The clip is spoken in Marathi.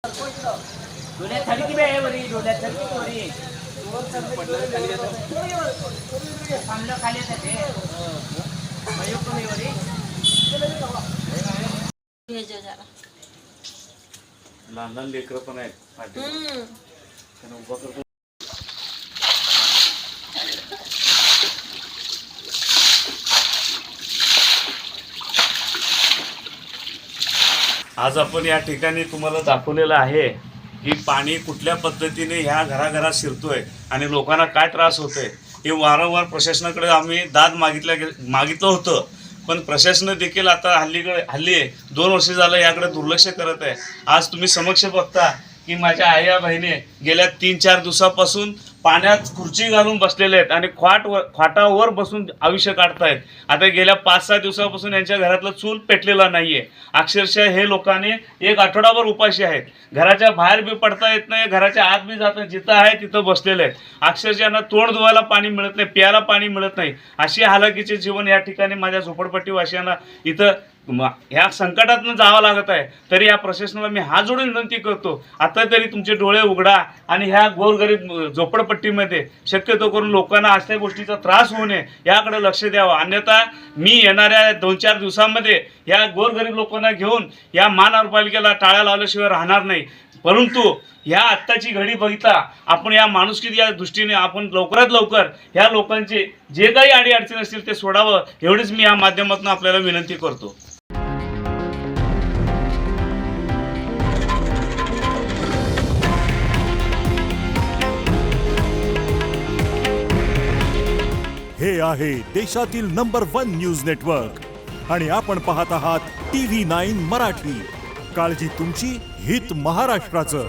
डोल्यात थडकी बे वरी डोल्यात थडकी वरी चांगलं खाली येते मयूर पण वरी भेजो जरा लहान लहान लेकरं पण आहेत त्यांना उभा करतो. आज आपण या ठिकाणी तुम्हाला दाखवलेलं आहे की पाणी कुठल्या पद्धतीने ह्या घराघरात शिरतोय आणि लोकांना काय त्रास होतोय हे वारंवार प्रशासनाकडे आम्ही दाद मागितलं होतं, पण प्रशासन देखील आता हल्ली 2 वर्ष झालं याकडे दुर्लक्ष करत आहे. आज तुम्ही समक्ष बघता की माझ्या आया बहिणी गेल्या 3-4 दिवसापासून पाण्यात खुर्ची घालून बसलेले आहेत आणि खाटावर बसून आयुष्य काढतायत. आता गेल्या 5-6 दिवसापासून यांच्या घरातलं चूल पेटलेला नाहीये. अक्षरशः हे लोकांनी 1 आठवडाभर उपाशी आहेत. घराच्या बाहेर बी पडता येत नाही, घराच्या आत बी जात नाही, जिथं आहे तिथं बसलेले आहेत. अक्षरशः यांना तोंड धुवायला पाणी मिळत नाही, प्यायला पाणी मिळत नाही. अशी हालाकीचे जीवन या ठिकाणी माझ्या झोपडपट्टीवासियांना इथं ह्या संकटातून जावं लागत आहे. तरी या प्रशासनाला मी हात जोडून विनंती करतो, आता तरी तुमचे डोळे उघडा आणि ह्या गोरगरीब झोपडपट्टीमध्ये शक्यतो करून लोकांना अशा गोष्टीचा त्रास होऊ नये याकडे लक्ष द्यावं. अन्यथा मी येणाऱ्या 2-4 दिवसांमध्ये या गोरगरीब लोकांना घेऊन या महानगरपालिकेला टाळ्या लावल्याशिवाय राहणार नाही. परंतु ह्या आत्ताची घडी बघितला आपण या माणुसकी या दृष्टीने आपण लवकरात लवकर ह्या लोकांचे जे काही अडीअडचणी असतील ते सोडावं, एवढीच मी या माध्यमातून आपल्याला विनंती करतो. हे आहे देशातील नंबर 1 न्यूज नेटवर्क आणि आपण पाहत आहात TV9 मराठी. काळजी तुमची, हित महाराष्ट्राचं.